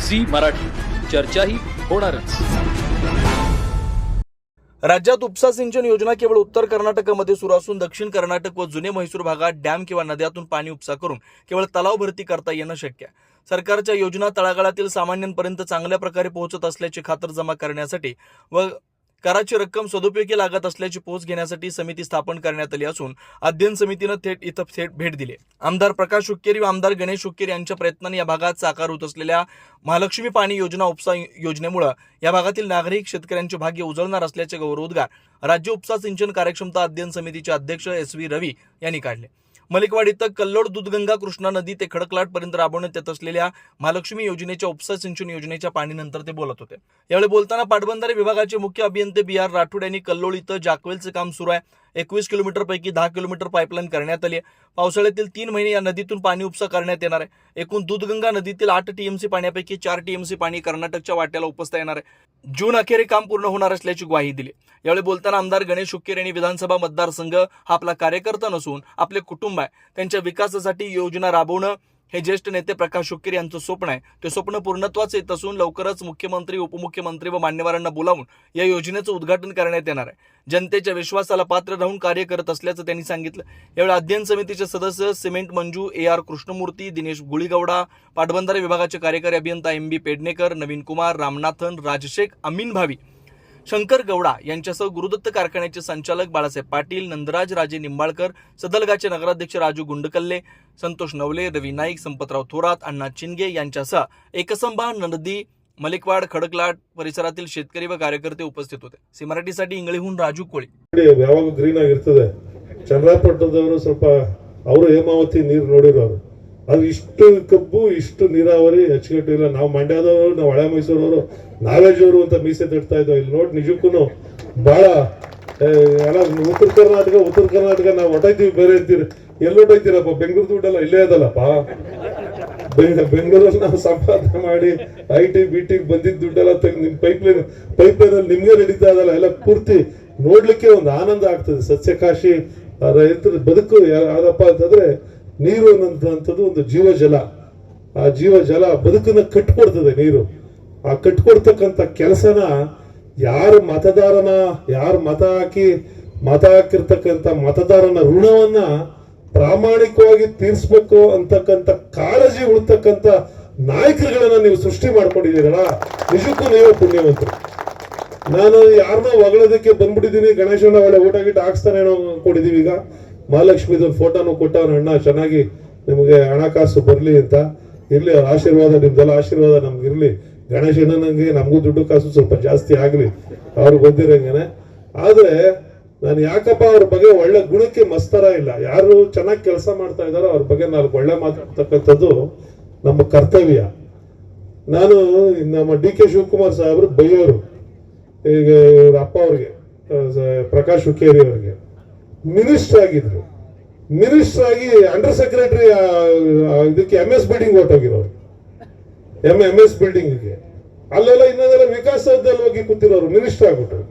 झी मराठी, चर्चाही होणारच। राज्यात उपसा सिंचन योजना केवळ उत्तर कर्नाटकमध्ये सुरू असून दक्षिण कर्नाटक व जुने म्हैसूर भागात डॅम किंवा नद्यातून पाणी उपसा करून केवळ तलाव भरती करता येणं शक्य आहे। सरकारच्या योजना तळागाळातील सामान्यांपर्यंत चांगल्या प्रकारे पोहोचत असल्याची खातरजमा करण्यासाठी व कराची रक्कम सदुपयोगी लागत असल्याची पोच घेण्यासाठी समिती स्थापन करण्यात आली असून अध्ययन समितीनं थेट भेट दिली। आमदार प्रकाश हुक्केरी व आमदार गणेश हुक्केरी यांच्या प्रयत्नांनी या भागात साकार होत असलेल्या महालक्ष्मी पाणी योजना उपसा योजनेमुळे या भागातील नागरिक शेतकऱ्यांचे भाग्य उजळणार असल्याचे गौरवोद्गार राज्य उपसा सिंचन कार्यक्षमता अध्ययन समितीचे अध्यक्ष SV रवी यांनी काढले। मलिकवाड इथं कल्लोड दूधगंगा कृष्णा नदी ते खडकलाट पर्यंत राबवण्यात येत असलेल्या महालक्ष्मी योजनेच्या उपसा सिंचन योजनेच्या पाणीनंतर ते बोलत होते। यावेळी बोलताना पाटबंधारे विभागाचे मुख्य अभियंते BR राठोड यांनी कल्लोळ इथं जाकवेलचे काम सुरू आहे। 21 किलोमीटर पैकी 10 किलोमीटर पाईपलाईन करण्यात आली आहे। पावसाळ्यातील 3 महिने या नदीतून पाणी उपसा करण्यात येणार आहे। एकूण दूधगंगा नदीतील 8 TMC पाण्यापैकी 4 TMC पाणी कर्नाटकच्या वाट्याला उपसता येणार आहे। जून अखेर काम पूर्ण होणार असल्याची ग्वाही दिली। यावेळी बोलताना आमदार गणेश हुक्केरी यांनी विधानसभा मतदारसंघ हा आपला कार्यकर्ता नसून आपले कुटुंब आहे, त्यांच्या विकासासाठी योजना राबवणं हे ज्येष्ठ नेते प्रकाश हुक्केरी यांचं स्वप्न आहे। ते स्वप्न पूर्णत्वास येत असून लवकरच मुख्यमंत्री, उपमुख्यमंत्री व मान्यवरांना बोलावून या योजनेचं उद्घाटन करण्यात येणार आहे। जनतेच्या विश्वासाला पात्र राहून कार्य करत असल्याचं त्यांनी सांगितलं। यावेळी अध्ययन समितीचे सदस्य सिमेंट मंजू, AR कृष्णमूर्ती, दिनेश गुळीगौडा, पाटबंधारे विभागाचे कार्यकारी अभियंता MB पेडणेकर, नवीन कुमार, रामनाथन, राजशेख, अमीन भावी, शंकर गौडा यांच्यासह गुरुदत्त कारखान्याचे संचालक बाळासाहेब पाटील, नंदराज राजे निंबाळकर, सदलगाचे नगराध्यक्ष राजू गुंडकल्ले, संतोष नवले, रवी नाईक, संपतराव थोरात, अण्णा चिनगे यांच्यासह एकसंबा, नंदी, मलिकवाड, खडकलाट परिसरातील शेतकरी व कार्यकर्ते उपस्थित होते। सी मराठीसाठी इंगळीहून राजू कोळी। ಯಾವಾಗ ಗ್ರೀನ್ ಆಗಿರ್ತದೆ ಚನ್ನರಾಯಪಟ್ಟಣದವರು ಸ್ವಲ್ಪ ಅವರು ಹೇಮಾವತಿ ನೀರು ನೋಡಿರೋರು, ಅದು ಇಷ್ಟು ಕಬ್ಬು ಇಷ್ಟು ನೀರಾವರಿ ಅಚ್ಚುಕಟ್ಟು ಇಲ್ಲ। ನಾವು ಮಂಡ್ಯದವರು, ನಾವು ಹಳೆ ಮೈಸೂರವರು, ನಾವೇಜವರು ಅಂತ ಮೀಸೆ ತಡ್ತಾ ಇದ್ದೋ, ಇಲ್ಲಿ ನೋಡಿ ನಿಜಕ್ಕೂ ಬಹಳ ಎಲ್ಲ ಉತ್ತರ ಕರ್ನಾಟಕ ನಾವು ಹೊಟ್ಟೈತೀವಿ ಬೇರೆ ಅಂತೀರಿ, ಎಲ್ಲಿ ಹೊಟ್ಟೈತೀರಪ್ಪ? ಬೆಂಗಳೂರು ದುಡ್ಡೆಲ್ಲ ಇಲ್ಲೇ ಅದಲ್ಲಪ್ಪ। ಬೆಂಗಳೂರಲ್ಲಿ ನಾವು ಸಂಪಾದನೆ ಮಾಡಿ IT BT ಬಂದಿದ್ದ ದುಡ್ಡೆಲ್ಲ ತೆಗೆದು ನಿಮ್ಮ ಪೈಪ್ಲೈನ್ ಅಲ್ಲಿ ನಿಮ್ಗೆ ನಡೀತಾ ಇದಲ್ಲ, ಎಲ್ಲ ಪೂರ್ತಿ ನೋಡ್ಲಿಕ್ಕೆ ಒಂದು ಆನಂದ ಆಗ್ತದೆ। ಸಸ್ಯಕಾಶಿ ರೈತರ ಬದುಕು ಯಾರಪ್ಪ ಅಂತಂದ್ರೆ ನೀರು ಅನ್ನೋಂಥದ್ದು ಒಂದು ಜೀವಜಲ, ಆ ಜೀವಜಲ ಬದುಕನ್ನ ಕಟ್ಕೊಡ್ತದೆ ನೀರು। ಆ ಕಟ್ಕೊಡ್ತಕ್ಕಂಥ ಕೆಲಸನ ಯಾರು ಮತ ಹಾಕಿರ್ತಕ್ಕಂಥ ಮತದಾರನ ಋಣವನ್ನ ಪ್ರಾಮಾಣಿಕವಾಗಿ ತೀರಿಸಬೇಕು ಅಂತಕ್ಕಂಥ ಕಾಳಜಿ ಉಳ್ತಕ್ಕಂಥ ನಾಯಕರುಗಳನ್ನ ನೀವು ಸೃಷ್ಟಿ ಮಾಡ್ಕೊಂಡಿದ್ದೀರಲ್ಲ, ನಿಜಕ್ಕೂ ನೀವು ಪುಣ್ಯವಂತರು। ನಾನು ಯಾರನ್ನೋ ಹೊಗಳೋದಕ್ಕೆ ಬಂದ್ಬಿಟ್ಟಿದ್ದೀನಿ, ಗಣೇಶನ ಒಳ್ಳೆ ಊಟ ಗಿಟ ಹಾಕ್ಸ್ತಾನೆ ಕೊಟ್ಟಿದೀವಿ। ಈಗ ಮಹಾಲಕ್ಷ್ಮಿದೊಂದು ಫೋಟೋನು ಕೊಟ್ಟವನ ಅಣ್ಣ, ಚೆನ್ನಾಗಿ ನಿಮಗೆ ಹಣಕಾಸು ಬರ್ಲಿ ಅಂತ ಇರ್ಲಿ, ಅವ್ರ ಆಶೀರ್ವಾದ, ನಿಮ್ದೆಲ್ಲ ಆಶೀರ್ವಾದ ನಮ್ಗಿರ್ಲಿ। ಗಣೇಶನಂಗೆ ನಮಗೂ ದುಡ್ಡು ಕಾಸು ಸ್ವಲ್ಪ ಜಾಸ್ತಿ ಆಗ್ಲಿ ಅವ್ರು ಬಂದಿರಂಗನೆ। ಆದ್ರೆ ನಾನು ಯಾಕಪ್ಪ ಅವ್ರ ಬಗ್ಗೆ ಒಳ್ಳೆ ಗುಣಕ್ಕೆ ಮಸ್ತರ ಇಲ್ಲ, ಯಾರು ಚೆನ್ನಾಗಿ ಕೆಲಸ ಮಾಡ್ತಾ ಇದಾರೋ ಅವ್ರ ಬಗ್ಗೆ ನಾಲ್ಕು ಒಳ್ಳೆ ಮಾತಾಡ್ತಕ್ಕಂಥದ್ದು ನಮ್ಮ ಕರ್ತವ್ಯ। ನಾನು ನಮ್ಮ DK ಶಿವಕುಮಾರ್ ಸಾಹೇಬ್ರು ಬೈಯೋರು, ಈಗ ಇವ್ರ ಅಪ್ಪ ಅವ್ರಿಗೆ ಪ್ರಕಾಶ್ ಹುಕ್ಕೇರಿ ಅವ್ರಿಗೆ ಮಿನಿಸ್ಟರ್ ಆಗಿದ್ರು, ಮಿನಿಸ್ಟರ್ ಆಗಿ ಅಂಡರ್ ಸೆಕ್ರೆಟರಿ ಇದಕ್ಕೆ MS ಬಿಲ್ಡಿಂಗ್ ಹೊಟ್ಟೋಗಿರೋರು, MS ಬಿಲ್ಡಿಂಗ್ಗೆ ಅಲ್ಲೆಲ್ಲ ಇನ್ನೊಂದೆಲ್ಲ ವಿಕಾಸದಲ್ಲಿ ಹೋಗಿ ಕೂತಿರೋರು, ಮಿನಿಸ್ಟರ್ ಆಗ್ಬಿಟ್ರು।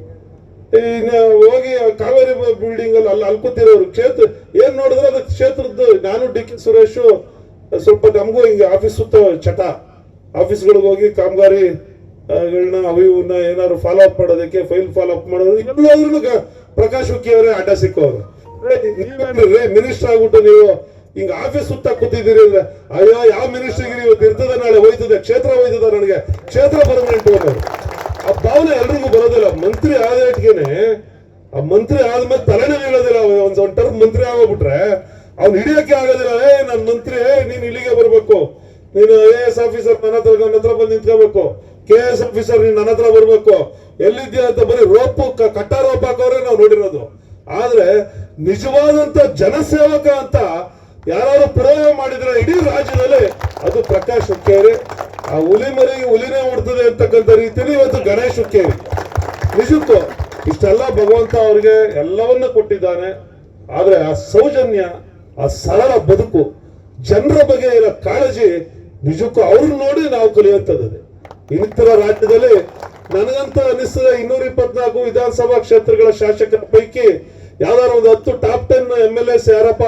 ಹೋಗಿ ಕಾವೇರಿ ಬಿಲ್ಡಿಂಗ್ ಅಲ್ಲಿ ಕೂತಿರೋರು, ಕ್ಷೇತ್ರ ಏನ್ ನೋಡಿದ್ರೆ ಅದು ಕ್ಷೇತ್ರದ್ದು। ನಾನು DK ಸುರೇಶ್ ಸ್ವಲ್ಪ ನಮಗೂ ಹಿಂಗೆ ಆಫೀಸ್ ಸುತ್ತ ಚಟ, ಆಫೀಸ್ಗಳಿಗೆ ಹೋಗಿ ಕಾಮಗಾರಿಗಳನ್ನ ಅವು ಇವನ್ನ ಏನಾದ್ರು ಫಾಲೋ ಅಪ್ ಮಾಡೋದಕ್ಕೆ, ಫೈಲ್ ಫಾಲೋ ಅಪ್ ಮಾಡೋದು, ಎಲ್ಲಾದ್ರೂ ಪ್ರಕಾಶ್ ಹುಕ್ಕಿ ಅವರೇ ಅಡ್ಡ ಸಿಕ್ಕವರು। ಮಿನಿಸ್ಟರ್ ಆಗ್ಬಿಟ್ಟು ನೀವು ಹಿಂಗ ಆಫೀಸ್ ಸುತ್ತ ಕೂತಿದ್ದೀರಿ ಅಂದ್ರೆ, ಅಯ್ಯೋ ಯಾವ ಮಿನಿಸ್ಟರ್ಗೆ ಇವತ್ತು ಇರ್ತದೆ, ನಾಳೆ ಹೋಯ್ತದೆ, ಕ್ಷೇತ್ರ ಹೋಯ್ತದ, ನನಗೆ ಕ್ಷೇತ್ರ ಪರ್ಮನೆಂಟ್ ಅನ್ನೋರು ಆ ಭಾವನೆ ಎಲ್ರಿಗೂ ಬರೋದಿಲ್ಲ। ಮಂತ್ರಿ ಆದೇಟ್ಗೆನೆ, ಆ ಮಂತ್ರಿ ಆದ್ಮೇಲೆ ತಲೆನೇ ಬೀಳೋದಿಲ್ಲ। ಒಂದ್ ಟರ್ಮ್ ಮಂತ್ರಿ ಆಗೋಗ್ಬಿಟ್ರೆ ಅವ್ನು ಹಿಡಿಯಕ್ಕೆ ಆಗೋದಿಲ್ಲ। ನನ್ ಮಂತ್ರಿ, ನೀನ್ ಇಲ್ಲಿಗೆ ಬರ್ಬೇಕು, ನೀನು AS ಆಫೀಸರ್ ನನ್ನ ಹತ್ರ ಬಂದು ನಿಂತ್ಕೋಬೇಕು, KS ಆಫೀಸರ್ ನೀನ್ ನನ್ನ ಹತ್ರ ಬರ್ಬೇಕು, ಎಲ್ಲಿದ್ಯಾ ಅಂತ ಬರೀ ರೋಪ್ ಕಟ್ಟ ರೋಪ್ ಹಾಕೋರೆ ನಾವು ನೋಡಿರೋದು। ಆದ್ರೆ ನಿಜವಾದಂತ ಜನಸೇವಕ ಅಂತ ಯಾರು ಪ್ರಯೋಗ ಮಾಡಿದ್ರೆ ಇಡೀ ರಾಜ್ಯದಲ್ಲಿ ಅದು ಪ್ರಕಾಶ್ ಹುಕ್ಕೇರಿ। ಆ ಹುಲಿ ಮರಿಗೆ ಹುಲಿನೇ ಉಡ್ತದೆ ಅಂತಕ್ಕಂಥ ರೀತಿಯಲ್ಲಿ ಇವತ್ತು ಗಣೇಶ್ ಹುಕ್ಕೇರಿ। ನಿಜಕ್ಕೂ ಇಷ್ಟೆಲ್ಲ ಭಗವಂತ ಅವ್ರಿಗೆ ಎಲ್ಲವನ್ನ ಕೊಟ್ಟಿದ್ದಾನೆ, ಆದ್ರೆ ಆ ಸೌಜನ್ಯ, ಆ ಸರಳ ಬದುಕು, ಜನರ ಬಗ್ಗೆ ಇರೋ ಕಾಳಜಿ ನಿಜಕ್ಕೂ ಅವ್ರನ್ನ ನೋಡಿ ನಾವು ಕಲಿಯುವಂಥದ್ದು। ಇನ್ನಿತರ ರಾಜ್ಯದಲ್ಲಿ ನನಗಂತ ಅನಿಸ್ತದೆ 224 ವಿಧಾನಸಭಾ ಕ್ಷೇತ್ರಗಳ ಶಾಸಕರ ಪೈಕಿ ಯಾವ್ದಾರ ಒಂದು 10 ಟಾಪ್ 10 MLAs ಯಾರಪ್ಪ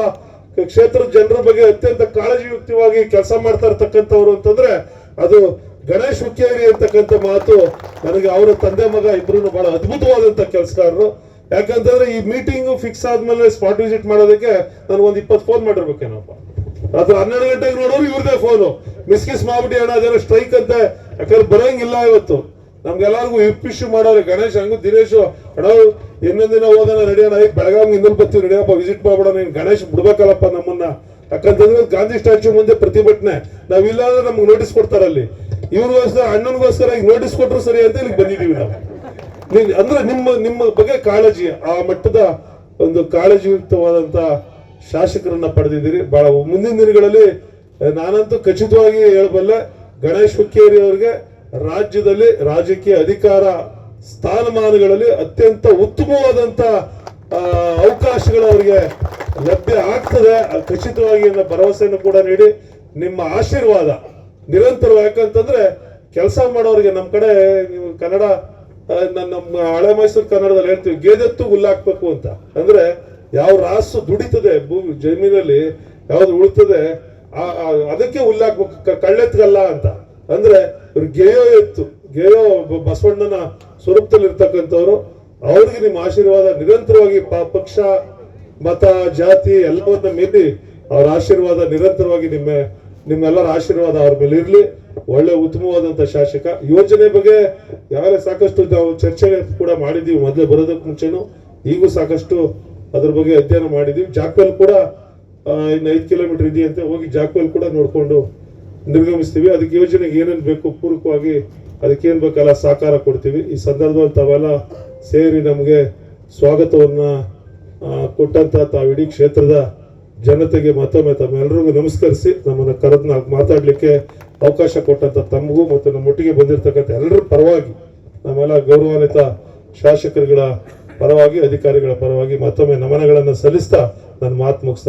ಕ್ಷೇತ್ರದ ಜನರ ಬಗ್ಗೆ ಅತ್ಯಂತ ಕಾಳಜಿಯುಕ್ತವಾಗಿ ಕೆಲಸ ಮಾಡ್ತಾ ಇರ್ತಕ್ಕಂಥವ್ರು ಅಂತಂದ್ರೆ ಅದು ಗಣೇಶ್ ಹುಕ್ಕೇರಿ ಅಂತಕ್ಕಂಥ ಮಾತು ನನಗೆ ಅವರ ತಂದೆ ಮಗ ಇಬ್ರು ಬಹಳ ಅದ್ಭುತವಾದಂತ ಕೆಲಸಗಾರರು. ಯಾಕಂತಂದ್ರೆ ಈ ಮೀಟಿಂಗ್ ಫಿಕ್ಸ್ ಆದ್ಮೇಲೆ ಸ್ಪಾಟ್ ವಿಸಿಟ್ ಮಾಡೋದಕ್ಕೆ ನಾನು ಒಂದ್ 20 ಫೋನ್ ಮಾಡಿರ್ಬೇಕೇನಪ್ಪ. ರಾತ್ರಿ 12 ಗಂಟೆಗೆ ನೋಡೋರು ಇವ್ರದೇ ಫೋನು ಮಿಸ್ ಮಾಡ್ಬಿಟ್ಟು ಅಣ್ಣ ಅದೇನೋ ಸ್ಟ್ರೈಕ್ ಅಂತ, ಯಾಕಂದ್ರೆ ಬರೋಂಗಿಲ್ಲ ಇವತ್ತು. ನಮ್ಗೆಲ್ಲರಿಗೂ ವಿಪ್ ಇಶ್ಯೂ ಮಾಡೋರು ಗಣೇಶ್ ಹಂಗು ದಿನೇಶ್ ಅಣ್ಣ ಇನ್ನೊಂದ್ ದಿನ ಹೋಗೋಣ ರೆಡಿ ಅಣ್ಣ, ಈಗ ಬೆಳಗಾವಿ ಇನ್ನೊಂದು ಬರ್ತೀವಿ ರೆಡಿಯಪ್ಪ ವಿಸಿಟ್ ಮಾಡ್ಬೇಡ, ನೀನ್ ಗಣೇಶ್ ಬಿಡ್ಬೇಕಲ್ಲಪ್ಪ ನಮ್ಮನ್ನ. ಯಾಕಂತಂದ್ರೆ ಗಾಂಧಿ ಸ್ಟ್ಯಾಚ್ಯೂ ಮುಂದೆ ಪ್ರತಿಭಟನೆ, ನಾವಿಲ್ಲ ಅಂದ್ರೆ ನಮ್ಗೆ ನೋಟಿಸ್ ಕೊಡ್ತಾರಲ್ಲಿ. ಇವ್ರಿಗೋಸ್ಕರ ಅಣ್ಣನಿಗೋಸ್ಕರ ಈಗ ನೋಟಿಸ್ ಕೊಟ್ರು ಸರಿ ಅಂತ ಇಲ್ಲಿಗೆ ಬಂದಿದೀವಿ ನಾವು. ಅಂದ್ರೆ ನಿಮ್ಮ ಬಗ್ಗೆ ಕಾಳಜಿ, ಆ ಮಟ್ಟದ ಒಂದು ಕಾಳಜಿಯುಕ್ತವಾದಂತ ಶಾಸಕರನ್ನ ಪಡೆದಿದ್ದೀರಿ. ಬಹಳ ಮುಂದಿನ ದಿನಗಳಲ್ಲಿ ನಾನಂತೂ ಖಚಿತವಾಗಿ ಹೇಳಬಲ್ಲೆ, ಗಣೇಶ್ ಹುಕ್ಕೇರಿ ಅವರಿಗೆ ರಾಜ್ಯದಲ್ಲಿ ರಾಜಕೀಯ ಅಧಿಕಾರ ಸ್ಥಾನಮಾನಗಳಲ್ಲಿ ಅತ್ಯಂತ ಉತ್ತಮವಾದಂತ ಅವಕಾಶಗಳು ಅವರಿಗೆ ಲಭ್ಯ ಆಗ್ತದೆ ಖಚಿತವಾಗಿ ಅನ್ನೋ ಭರವಸೆಯನ್ನು ಕೂಡ ನೀಡಿ ನಿಮ್ಮ ಆಶೀರ್ವಾದ ನಿರಂತರವಾಗಿ. ಯಾಕಂತಂದ್ರೆ ಕೆಲಸ ಮಾಡೋರಿಗೆ ನಮ್ಮ ಕಡೆ ನೀವು ಕನ್ನಡ ನಮ್ಮ ಹಳೆ ಮೈಸೂರು ಕನ್ನಡದಲ್ಲಿ ಹೇಳ್ತೀವಿ, ಗೇದೆತ್ತು ಹುಲ್ಲಾಕ್ಬೇಕು ಅಂತ. ಅಂದ್ರೆ ಯಾವ ರಾಸು ದುಡಿತದೆ ಭೂಮಿ ಜಮೀನಲ್ಲಿ ಯಾವ್ದು ಉಳಿತದೆ ಅದಕ್ಕೆ ಹುಲ್ಲಾಕ್ಬೇಕು, ಕಳ್ಳೆತ್ಗಲ್ಲ ಅಂತ. ಅಂದ್ರೆ ಇವ್ರು ಗೇಯೋ ಬಸವಣ್ಣನ ಸ್ವರೂಪದಲ್ಲಿ ಇರ್ತಕ್ಕಂಥವ್ರು. ಅವ್ರಿಗೆ ನಿಮ್ಮ ಆಶೀರ್ವಾದ ನಿರಂತರವಾಗಿ ಪಕ್ಷ ಮತ ಜಾತಿ ಎಲ್ಲವನ್ನ ಮೀರಿ ಅವ್ರ ಆಶೀರ್ವಾದ ನಿರಂತರವಾಗಿ ನಿಮ್ಮೆಲ್ಲರ ಆಶೀರ್ವಾದ ಅವ್ರ ಮೇಲೆ ಇರ್ಲಿ. ಒಳ್ಳೆ ಉತ್ತಮವಾದಂತ ಶಾಸಕ. ಯೋಜನೆ ಬಗ್ಗೆ ಯಾವೇ ಸಾಕಷ್ಟು ನಾವು ಚರ್ಚೆ ಕೂಡ ಮಾಡಿದೀವಿ ಮೊದಲೇ ಬರೋದಕ್ಕೆ ಮುಂಚೆನು, ಈಗೂ ಸಾಕಷ್ಟು ಅದ್ರ ಬಗ್ಗೆ ಅಧ್ಯಯನ ಮಾಡಿದೀವಿ. ಜಾಕ್ವೆಲ್ ಕೂಡ ಇನ್ನು 5 ಕಿಲೋಮೀಟರ್ ಇದೆಯಂತೆ, ಹೋಗಿ ಜಾಕ್ವೆಲ್ ಕೂಡ ನೋಡ್ಕೊಂಡು ನಿರ್ಗಮಿಸ್ತೀವಿ. ಅದಕ್ಕೆ ಯೋಜನೆಗೆ ಏನೇನು ಬೇಕು ಪೂರಕವಾಗಿ ಅದಕ್ಕೇನ್ ಬೇಕಲ್ಲ ಸಹಕಾರ ಕೊಡ್ತೀವಿ. ಈ ಸಂದರ್ಭದಲ್ಲಿ ತಾವೆಲ್ಲ ಸೇರಿ ನಮಗೆ ಸ್ವಾಗತವನ್ನ ಕೊಟ್ಟಂತ ತಾವು ಇಡೀ ಕ್ಷೇತ್ರದ ಜನತೆಗೆ ಮತ್ತೊಮ್ಮೆ ತಮ್ಮೆಲ್ಲರಿಗೂ ನಮಸ್ಕರಿಸಿ ನಮ್ಮನ್ನ ಕರೆದು ಮಾತಾಡ್ಲಿಕ್ಕೆ ಅವಕಾಶ ಕೊಟ್ಟಂತ ತಮಗೂ ಮತ್ತು ನಮ್ಮೊಟ್ಟಿಗೆ ಬಂದಿರತಕ್ಕಂಥ ಎಲ್ಲರ ಪರವಾಗಿ, ನಮ್ಮೆಲ್ಲ ಗೌರವಾನ್ವಿತ ಶಾಸಕರುಗಳ ಪರವಾಗಿ, ಅಧಿಕಾರಿಗಳ ಪರವಾಗಿ ಮತ್ತೊಮ್ಮೆ ನಮನಗಳನ್ನು ಸಲ್ಲಿಸ್ತಾ ನನ್ನ ಮಾತು ಮುಗಿಸ್ತಾ